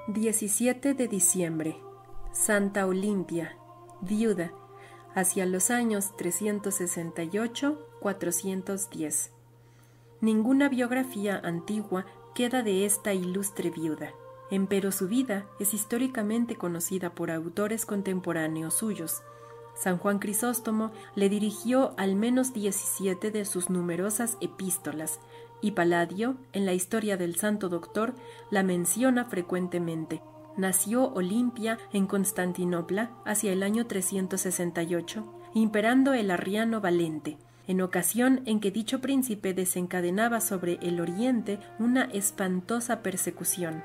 17 de diciembre. Santa Olimpia, viuda, hacia los años 368-410. Ninguna biografía antigua queda de esta ilustre viuda, empero su vida es históricamente conocida por autores contemporáneos suyos. San Juan Crisóstomo le dirigió al menos 17 de sus numerosas epístolas, y Palladio, en la historia del Santo Doctor, la menciona frecuentemente. Nació Olimpia en Constantinopla hacia el año 368, imperando el Arriano Valente, en ocasión en que dicho príncipe desencadenaba sobre el oriente una espantosa persecución.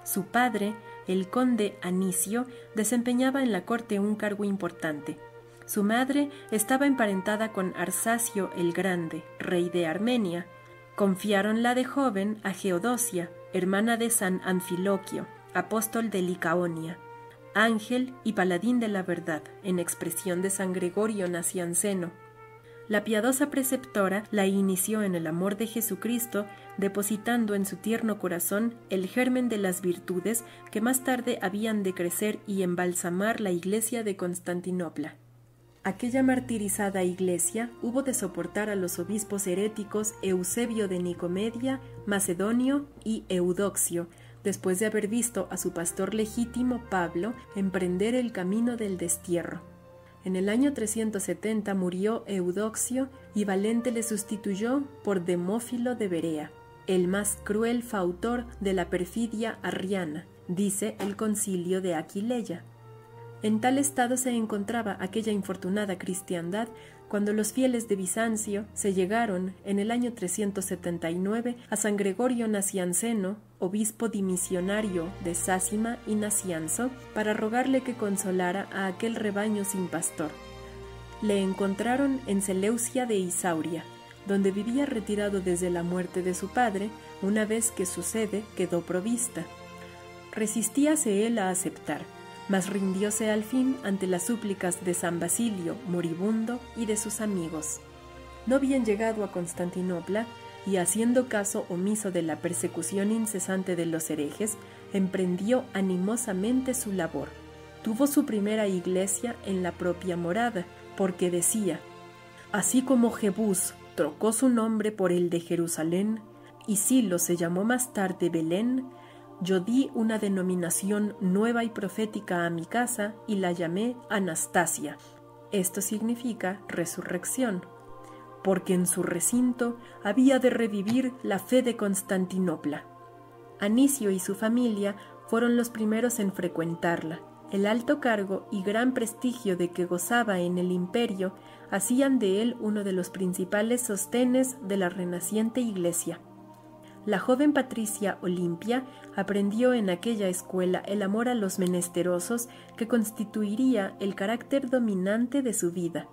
Su padre, el conde Anicio, desempeñaba en la corte un cargo importante. Su madre estaba emparentada con Arsacio el Grande, rey de Armenia. Confiáronla de joven a Geodosia, hermana de San Anfiloquio, apóstol de Licaonia, ángel y paladín de la verdad, en expresión de San Gregorio Nacianceno. La piadosa preceptora la inició en el amor de Jesucristo, depositando en su tierno corazón el germen de las virtudes que más tarde habían de crecer y embalsamar la iglesia de Constantinopla. Aquella martirizada iglesia hubo de soportar a los obispos heréticos Eusebio de Nicomedia, Macedonio y Eudoxio, después de haber visto a su pastor legítimo Pablo emprender el camino del destierro. En el año 370 murió Eudoxio y Valente le sustituyó por Demófilo de Berea, el más cruel fautor de la perfidia arriana, dice el concilio de Aquileia. En tal estado se encontraba aquella infortunada cristiandad cuando los fieles de Bizancio se llegaron en el año 379 a San Gregorio Nacianceno, obispo dimisionario de Sácima y Nacianzo, para rogarle que consolara a aquel rebaño sin pastor. Le encontraron en Seleucia de Isauria, donde vivía retirado desde la muerte de su padre, una vez que su sede quedó provista. Resistíase él a aceptar, mas rindióse al fin ante las súplicas de San Basilio, moribundo, y de sus amigos. No bien llegado a Constantinopla, y haciendo caso omiso de la persecución incesante de los herejes, emprendió animosamente su labor. Tuvo su primera iglesia en la propia morada, porque decía: así como Jebús trocó su nombre por el de Jerusalén, y Silo se llamó más tarde Belén, yo di una denominación nueva y profética a mi casa y la llamé Anastasia. Esto significa resurrección, porque en su recinto había de revivir la fe de Constantinopla. Anicio y su familia fueron los primeros en frecuentarla. El alto cargo y gran prestigio de que gozaba en el imperio hacían de él uno de los principales sostenes de la renaciente iglesia. La joven patricia Olimpia aprendió en aquella escuela el amor a los menesterosos que constituiría el carácter dominante de su vida.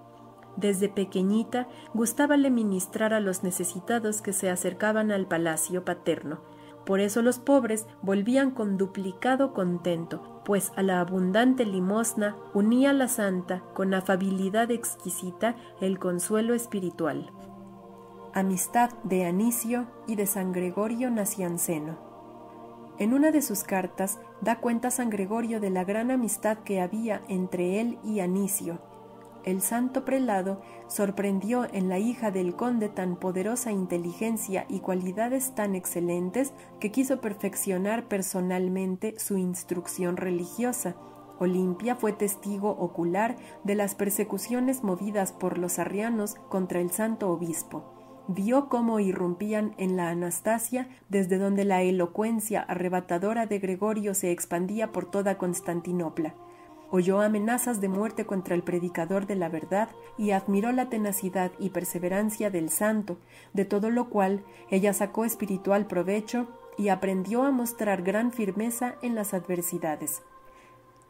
Desde pequeñita gustábale ministrar a los necesitados que se acercaban al palacio paterno. Por eso los pobres volvían con duplicado contento, pues a la abundante limosna unía la santa, con afabilidad exquisita, el consuelo espiritual. Amistad de Anicio y de San Gregorio Nacianceno. En una de sus cartas da cuenta San Gregorio de la gran amistad que había entre él y Anicio. El santo prelado sorprendió en la hija del conde tan poderosa inteligencia y cualidades tan excelentes que quiso perfeccionar personalmente su instrucción religiosa. Olimpia fue testigo ocular de las persecuciones movidas por los arrianos contra el santo obispo. Vio cómo irrumpían en la Anastasia, desde donde la elocuencia arrebatadora de Gregorio se expandía por toda Constantinopla. Oyó amenazas de muerte contra el predicador de la verdad y admiró la tenacidad y perseverancia del santo, de todo lo cual ella sacó espiritual provecho y aprendió a mostrar gran firmeza en las adversidades.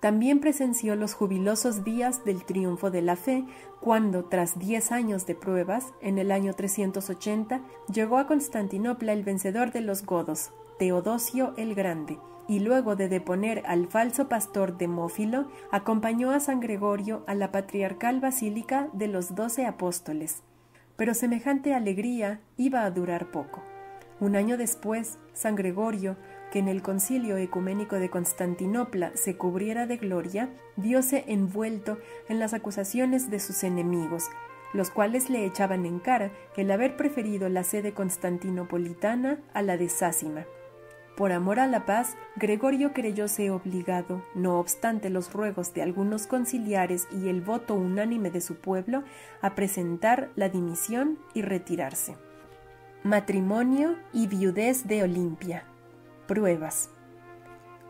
También presenció los jubilosos días del triunfo de la fe, cuando, tras 10 años de pruebas, en el año 380, llegó a Constantinopla el vencedor de los godos, Teodosio el Grande, y luego de deponer al falso pastor Demófilo, acompañó a San Gregorio a la patriarcal basílica de los 12 apóstoles. Pero semejante alegría iba a durar poco. Un año después, San Gregorio, que en el Concilio Ecuménico de Constantinopla se cubriera de gloria, viose envuelto en las acusaciones de sus enemigos, los cuales le echaban en cara el haber preferido la sede constantinopolitana a la de Sácima. Por amor a la paz, Gregorio creyóse obligado, no obstante los ruegos de algunos conciliares y el voto unánime de su pueblo, a presentar la dimisión y retirarse. Matrimonio y viudez de Olimpia. Pruebas.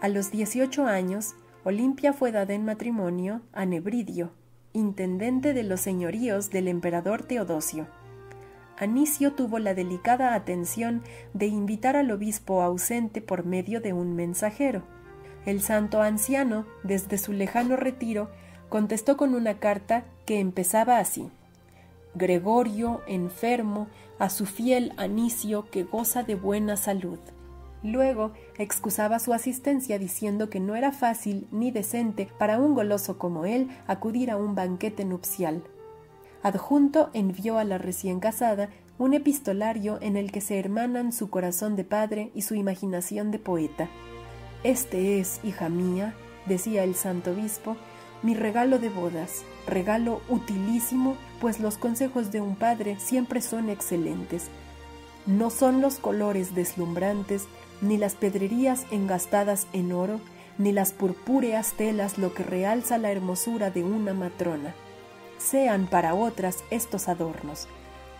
A los 18 años, Olimpia fue dada en matrimonio a Nebridio, intendente de los señoríos del emperador Teodosio. Anicio tuvo la delicada atención de invitar al obispo ausente por medio de un mensajero. El santo anciano, desde su lejano retiro, contestó con una carta que empezaba así: Gregorio, enfermo, a su fiel Anicio que goza de buena salud. Luego excusaba su asistencia diciendo que no era fácil ni decente para un goloso como él acudir a un banquete nupcial. Adjunto envió a la recién casada un epistolario en el que se hermanan su corazón de padre y su imaginación de poeta. Este es, hija mía, decía el santo obispo, mi regalo de bodas, regalo utilísimo, pues los consejos de un padre siempre son excelentes. No son los colores deslumbrantes, ni las pedrerías engastadas en oro, ni las purpúreas telas lo que realza la hermosura de una matrona. Sean para otras estos adornos.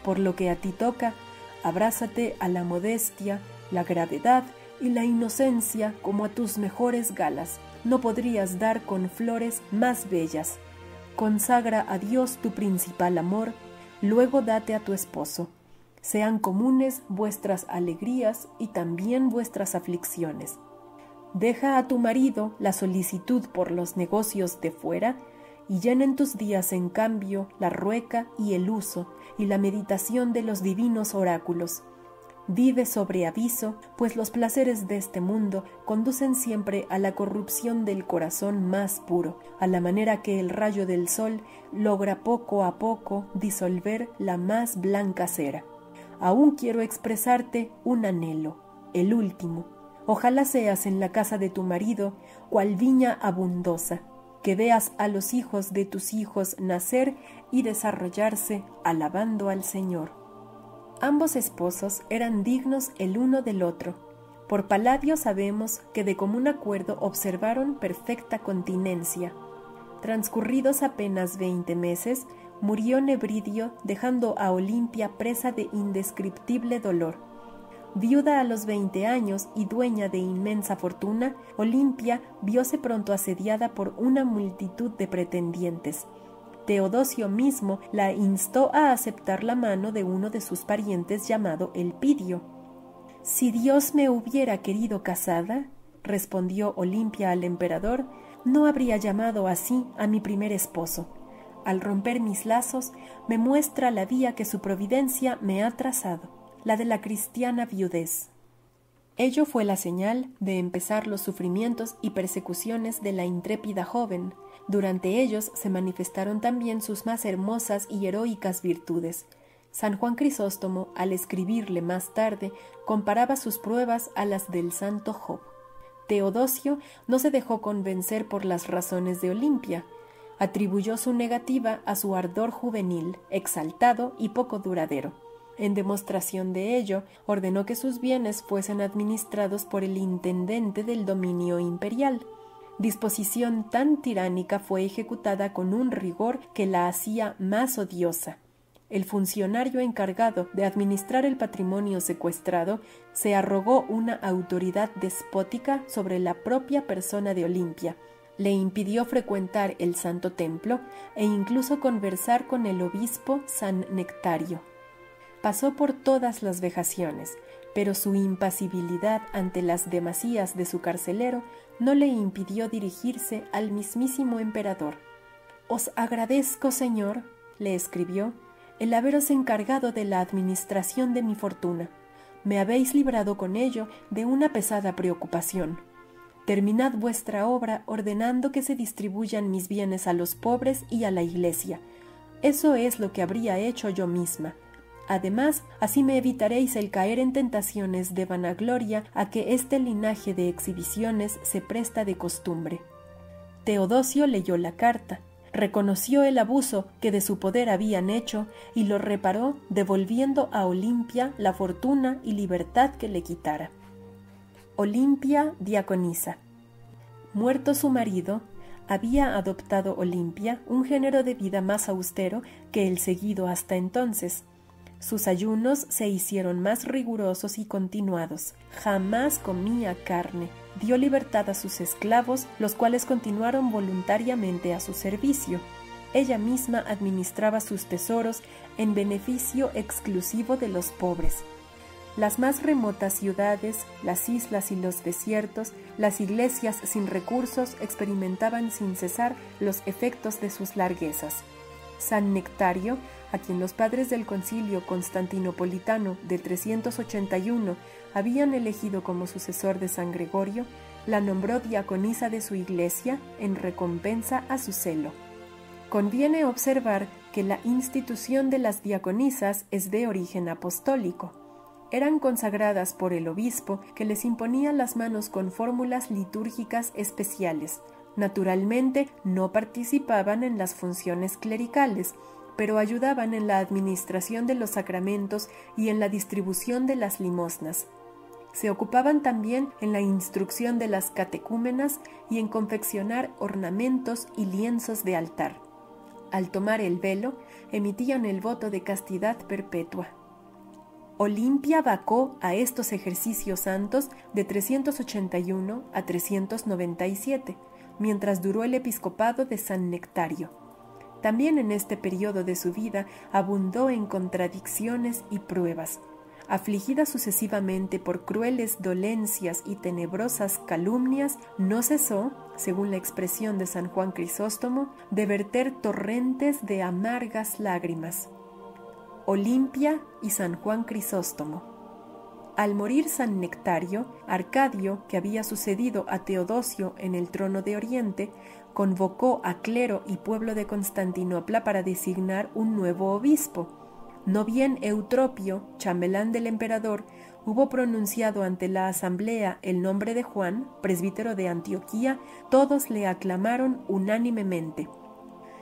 Por lo que a ti toca, abrázate a la modestia, la gravedad y la inocencia como a tus mejores galas. No podrías dar con flores más bellas. Consagra a Dios tu principal amor, luego date a tu esposo. Sean comunes vuestras alegrías y también vuestras aflicciones. Deja a tu marido la solicitud por los negocios de fuera, y llenen tus días en cambio la rueca y el uso y la meditación de los divinos oráculos. Vive sobre aviso, pues los placeres de este mundo conducen siempre a la corrupción del corazón más puro, a la manera que el rayo del sol logra poco a poco disolver la más blanca cera. Aún quiero expresarte un anhelo, el último. Ojalá seas en la casa de tu marido cual viña abundosa, que veas a los hijos de tus hijos nacer y desarrollarse alabando al Señor. Ambos esposos eran dignos el uno del otro. Por Palladio sabemos que de común acuerdo observaron perfecta continencia. Transcurridos apenas 20 meses, murió Nebridio, dejando a Olimpia presa de indescriptible dolor. Viuda a los 20 años y dueña de inmensa fortuna, Olimpia vióse pronto asediada por una multitud de pretendientes. Teodosio mismo la instó a aceptar la mano de uno de sus parientes llamado Elpidio. «Si Dios me hubiera querido casada», respondió Olimpia al emperador, «no habría llamado así a mi primer esposo. Al romper mis lazos, me muestra la vía que su providencia me ha trazado, la de la cristiana viudez». Ello fue la señal de empezar los sufrimientos y persecuciones de la intrépida joven. Durante ellos se manifestaron también sus más hermosas y heroicas virtudes. San Juan Crisóstomo, al escribirle más tarde, comparaba sus pruebas a las del santo Job. Teodosio no se dejó convencer por las razones de Olimpia. Atribuyó su negativa a su ardor juvenil, exaltado y poco duradero. En demostración de ello, ordenó que sus bienes fuesen administrados por el intendente del dominio imperial. Disposición tan tiránica fue ejecutada con un rigor que la hacía más odiosa. El funcionario encargado de administrar el patrimonio secuestrado se arrogó una autoridad despótica sobre la propia persona de Olimpia, le impidió frecuentar el santo templo e incluso conversar con el obispo San Nectario. Pasó por todas las vejaciones, pero su impasibilidad ante las demasías de su carcelero no le impidió dirigirse al mismísimo emperador. «Os agradezco, señor», le escribió, «el haberos encargado de la administración de mi fortuna. Me habéis librado con ello de una pesada preocupación. Terminad vuestra obra ordenando que se distribuyan mis bienes a los pobres y a la Iglesia. Eso es lo que habría hecho yo misma. Además, así me evitaréis el caer en tentaciones de vanagloria a que este linaje de exhibiciones se presta de costumbre. Teodosio leyó la carta, reconoció el abuso que de su poder habían hecho y lo reparó devolviendo a Olimpia la fortuna y libertad que le quitara. Olimpia diaconisa. Muerto su marido, había adoptado Olimpia un género de vida más austero que el seguido hasta entonces. Sus ayunos se hicieron más rigurosos y continuados. Jamás comía carne. Dio libertad a sus esclavos, los cuales continuaron voluntariamente a su servicio. Ella misma administraba sus tesoros en beneficio exclusivo de los pobres. Las más remotas ciudades, las islas y los desiertos, las iglesias sin recursos experimentaban sin cesar los efectos de sus larguezas. San Nectario, a quien los padres del concilio constantinopolitano de 381 habían elegido como sucesor de San Gregorio, la nombró diaconisa de su iglesia en recompensa a su celo. Conviene observar que la institución de las diaconisas es de origen apostólico. Eran consagradas por el obispo, que les imponía las manos con fórmulas litúrgicas especiales. Naturalmente, no participaban en las funciones clericales, pero ayudaban en la administración de los sacramentos y en la distribución de las limosnas. Se ocupaban también en la instrucción de las catecúmenas y en confeccionar ornamentos y lienzos de altar. Al tomar el velo, emitían el voto de castidad perpetua. Olimpia vacó a estos ejercicios santos de 381 a 397, mientras duró el episcopado de San Nectario. También en este periodo de su vida abundó en contradicciones y pruebas. Afligida sucesivamente por crueles dolencias y tenebrosas calumnias, no cesó, según la expresión de San Juan Crisóstomo, de verter torrentes de amargas lágrimas. Olimpia y San Juan Crisóstomo. Al morir San Nectario, Arcadio, que había sucedido a Teodosio en el trono de Oriente, convocó a clero y pueblo de Constantinopla para designar un nuevo obispo. No bien Eutropio, chambelán del emperador, hubo pronunciado ante la asamblea el nombre de Juan, presbítero de Antioquía, todos le aclamaron unánimemente.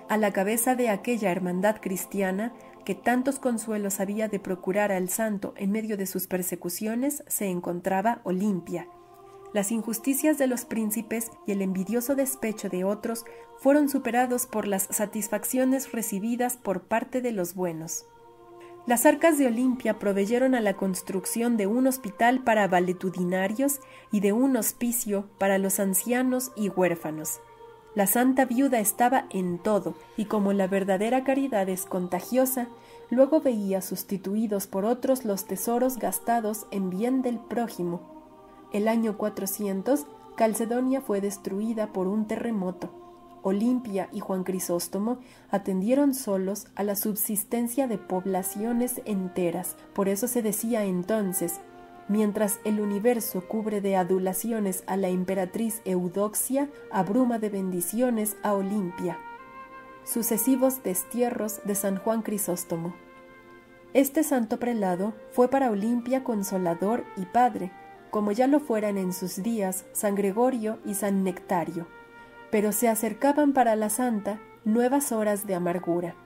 A la cabeza de aquella hermandad cristiana, que tantos consuelos había de procurar al santo en medio de sus persecuciones, se encontraba Olimpia. Las injusticias de los príncipes y el envidioso despecho de otros fueron superados por las satisfacciones recibidas por parte de los buenos. Las arcas de Olimpia proveyeron a la construcción de un hospital para valetudinarios y de un hospicio para los ancianos y huérfanos. La santa viuda estaba en todo, y como la verdadera caridad es contagiosa, luego veía sustituidos por otros los tesoros gastados en bien del prójimo. El año 400, Calcedonia fue destruida por un terremoto. Olimpia y Juan Crisóstomo atendieron solos a la subsistencia de poblaciones enteras. Por eso se decía entonces: mientras el universo cubre de adulaciones a la emperatriz Eudoxia, abruma de bendiciones a Olimpia. Sucesivos destierros de San Juan Crisóstomo. Este santo prelado fue para Olimpia consolador y padre, como ya lo fueran en sus días San Gregorio y San Nectario. Pero se acercaban para la santa nuevas horas de amargura.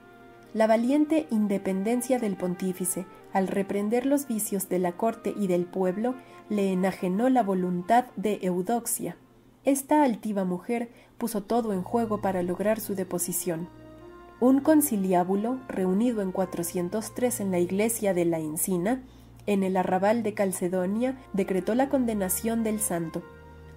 La valiente independencia del pontífice, al reprender los vicios de la corte y del pueblo, le enajenó la voluntad de Eudoxia. Esta altiva mujer puso todo en juego para lograr su deposición. Un conciliábulo, reunido en 403 en la iglesia de la Encina, en el arrabal de Calcedonia, decretó la condenación del santo.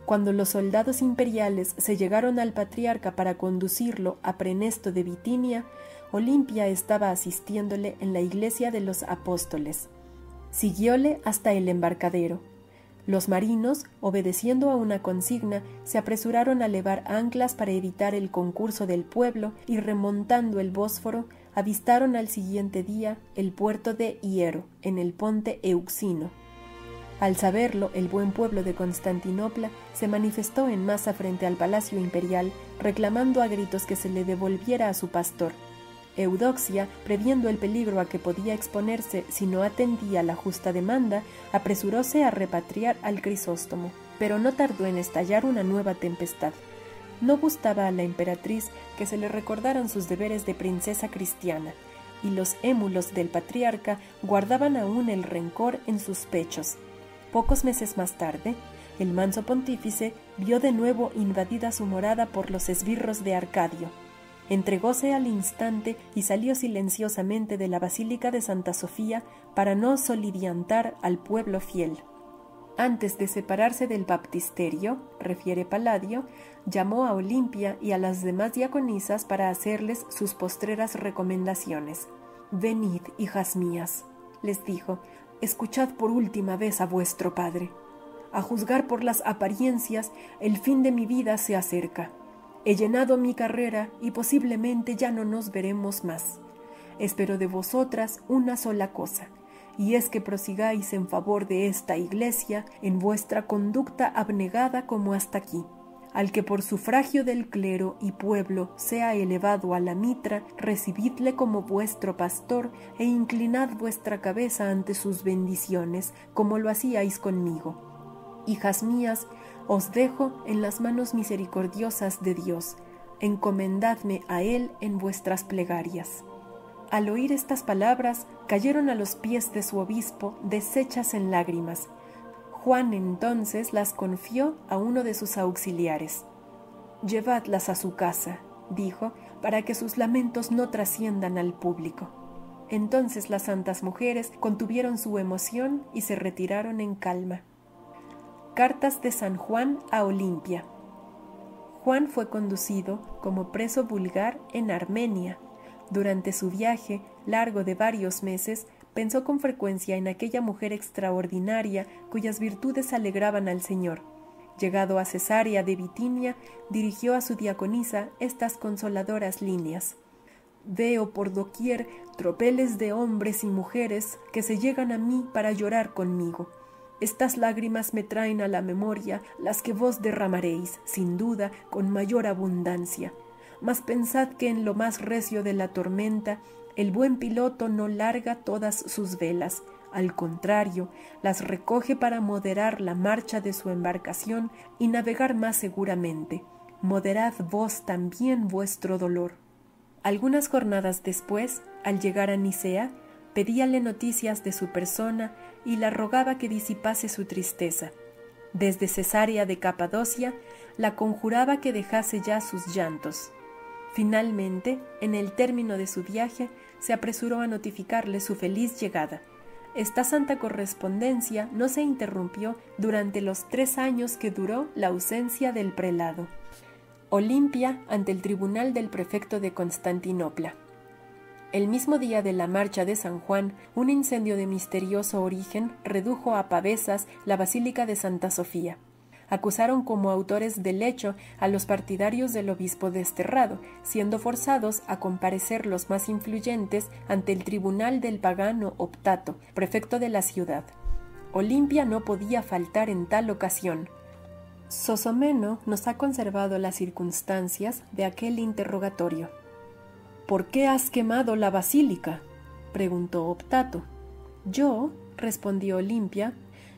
Cuando los soldados imperiales se llegaron al patriarca para conducirlo a Prenesto de Bitinia, Olimpia estaba asistiéndole en la iglesia de los apóstoles. Siguióle hasta el embarcadero. Los marinos, obedeciendo a una consigna, se apresuraron a levar anclas para evitar el concurso del pueblo y, remontando el Bósforo, avistaron al siguiente día el puerto de Hiero, en el ponte Euxino. Al saberlo, el buen pueblo de Constantinopla se manifestó en masa frente al palacio imperial, reclamando a gritos que se le devolviera a su pastor. Eudoxia, previendo el peligro a que podía exponerse si no atendía la justa demanda, apresuróse a repatriar al Crisóstomo, pero no tardó en estallar una nueva tempestad. No gustaba a la emperatriz que se le recordaran sus deberes de princesa cristiana, y los émulos del patriarca guardaban aún el rencor en sus pechos. Pocos meses más tarde, el manso pontífice vio de nuevo invadida su morada por los esbirros de Arcadio. Entregóse al instante y salió silenciosamente de la Basílica de Santa Sofía para no soliviantar al pueblo fiel. Antes de separarse del baptisterio, refiere Palladio, llamó a Olimpia y a las demás diaconisas para hacerles sus postreras recomendaciones. «Venid, hijas mías», les dijo, «escuchad por última vez a vuestro padre. A juzgar por las apariencias, el fin de mi vida se acerca. He llenado mi carrera y posiblemente ya no nos veremos más. Espero de vosotras una sola cosa, y es que prosigáis en favor de esta Iglesia en vuestra conducta abnegada como hasta aquí. Al que por sufragio del clero y pueblo sea elevado a la mitra, recibidle como vuestro pastor e inclinad vuestra cabeza ante sus bendiciones, como lo hacíais conmigo. Hijas mías, os dejo en las manos misericordiosas de Dios. Encomendadme a Él en vuestras plegarias». Al oír estas palabras, cayeron a los pies de su obispo, deshechas en lágrimas. Juan entonces las confió a uno de sus auxiliares. «Llevadlas a su casa», dijo, «para que sus lamentos no trasciendan al público». Entonces las santas mujeres contuvieron su emoción y se retiraron en calma. Cartas de San Juan a Olimpia. Juan fue conducido como preso vulgar en Armenia. Durante su viaje, largo de varios meses, pensó con frecuencia en aquella mujer extraordinaria cuyas virtudes alegraban al Señor. Llegado a Cesarea de Bitinia, dirigió a su diaconisa estas consoladoras líneas. «Veo por doquier tropeles de hombres y mujeres que se llegan a mí para llorar conmigo. Estas lágrimas me traen a la memoria las que vos derramaréis, sin duda, con mayor abundancia. Mas pensad que en lo más recio de la tormenta, el buen piloto no larga todas sus velas, al contrario, las recoge para moderar la marcha de su embarcación y navegar más seguramente. Moderad vos también vuestro dolor». Algunas jornadas después, al llegar a Nicea, pedíale noticias de su persona y la rogaba que disipase su tristeza. Desde Cesarea de Capadocia, la conjuraba que dejase ya sus llantos. Finalmente, en el término de su viaje, se apresuró a notificarle su feliz llegada. Esta santa correspondencia no se interrumpió durante los 3 años que duró la ausencia del prelado. Olimpia ante el tribunal del prefecto de Constantinopla. El mismo día de la marcha de San Juan, un incendio de misterioso origen redujo a pavesas la Basílica de Santa Sofía. Acusaron como autores del hecho a los partidarios del obispo desterrado, siendo forzados a comparecer los más influyentes ante el tribunal del pagano Optato, prefecto de la ciudad. Olimpia no podía faltar en tal ocasión. Sosomeno nos ha conservado las circunstancias de aquel interrogatorio. «¿Por qué has quemado la basílica?», preguntó Optato. «Yo», respondió Olimpia,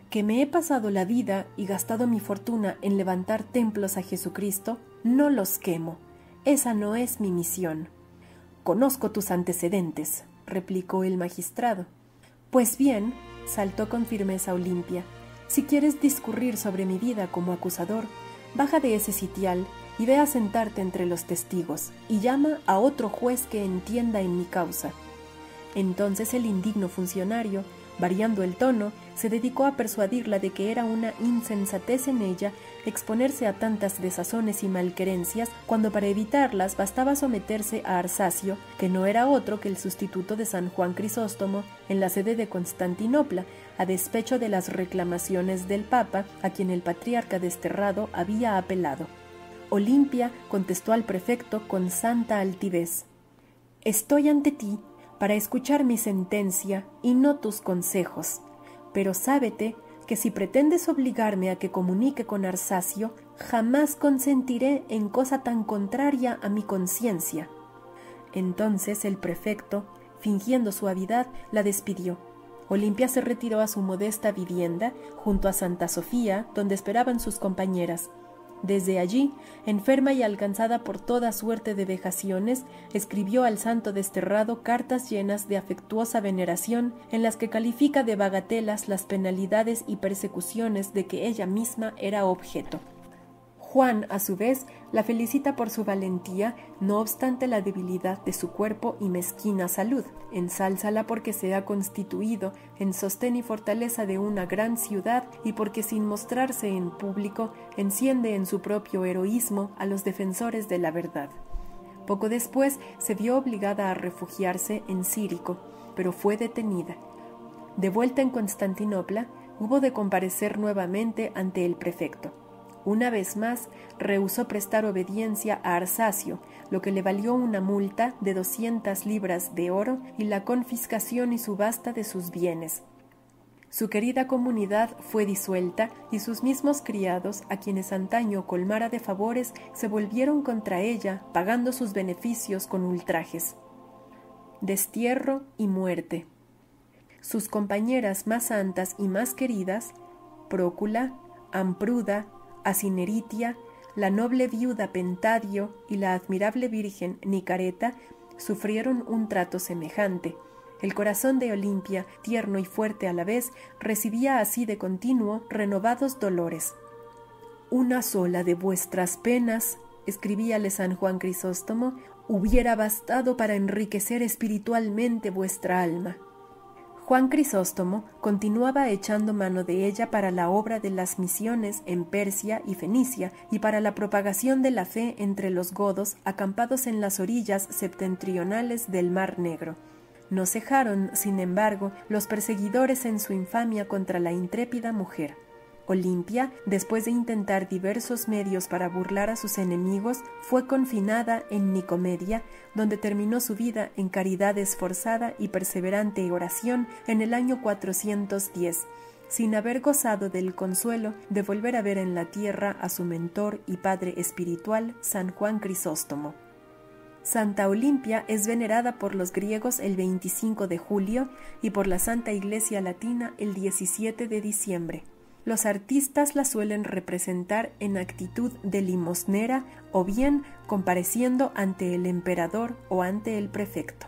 «que me he pasado la vida y gastado mi fortuna en levantar templos a Jesucristo, no los quemo. Esa no es mi misión». «Conozco tus antecedentes», replicó el magistrado. «Pues bien», saltó con firmeza Olimpia, «si quieres discurrir sobre mi vida como acusador, baja de ese sitial y ve a sentarte entre los testigos, y llama a otro juez que entienda en mi causa». Entonces el indigno funcionario, variando el tono, se dedicó a persuadirla de que era una insensatez en ella exponerse a tantas desazones y malquerencias, cuando para evitarlas bastaba someterse a Arsacio, que no era otro que el sustituto de San Juan Crisóstomo, en la sede de Constantinopla, a despecho de las reclamaciones del Papa, a quien el patriarca desterrado había apelado. Olimpia contestó al prefecto con santa altivez: «Estoy ante ti para escuchar mi sentencia y no tus consejos, pero sábete que si pretendes obligarme a que comunique con Arsacio, jamás consentiré en cosa tan contraria a mi conciencia». Entonces el prefecto, fingiendo suavidad, la despidió. Olimpia se retiró a su modesta vivienda, junto a Santa Sofía, donde esperaban sus compañeras. Desde allí, enferma y alcanzada por toda suerte de vejaciones, escribió al santo desterrado cartas llenas de afectuosa veneración, en las que califica de bagatelas las penalidades y persecuciones de que ella misma era objeto. Juan, a su vez, la felicita por su valentía, no obstante la debilidad de su cuerpo y mezquina salud. Ensálzala porque se ha constituido en sostén y fortaleza de una gran ciudad y porque sin mostrarse en público enciende en su propio heroísmo a los defensores de la verdad. Poco después se vio obligada a refugiarse en Círico, pero fue detenida. De vuelta en Constantinopla, hubo de comparecer nuevamente ante el prefecto. Una vez más, rehusó prestar obediencia a Arsacio, lo que le valió una multa de 200 libras de oro y la confiscación y subasta de sus bienes. Su querida comunidad fue disuelta y sus mismos criados, a quienes antaño colmara de favores, se volvieron contra ella, pagando sus beneficios con ultrajes. Destierro y muerte. Sus compañeras más santas y más queridas, Prócula, Ampruda, Asineritia, la noble viuda Pentadio y la admirable virgen Nicareta sufrieron un trato semejante. El corazón de Olimpia, tierno y fuerte a la vez, recibía así de continuo renovados dolores. «Una sola de vuestras penas», escribíale San Juan Crisóstomo, «hubiera bastado para enriquecer espiritualmente vuestra alma». Juan Crisóstomo continuaba echando mano de ella para la obra de las misiones en Persia y Fenicia y para la propagación de la fe entre los godos acampados en las orillas septentrionales del Mar Negro. No cejaron, sin embargo, los perseguidores en su infamia contra la intrépida mujer. Olimpia, después de intentar diversos medios para burlar a sus enemigos, fue confinada en Nicomedia, donde terminó su vida en caridad esforzada y perseverante oración en el año 410, sin haber gozado del consuelo de volver a ver en la tierra a su mentor y padre espiritual, San Juan Crisóstomo. Santa Olimpia es venerada por los griegos el 25 de julio y por la Santa Iglesia Latina el 17 de diciembre. Los artistas la suelen representar en actitud de limosnera o bien compareciendo ante el emperador o ante el prefecto.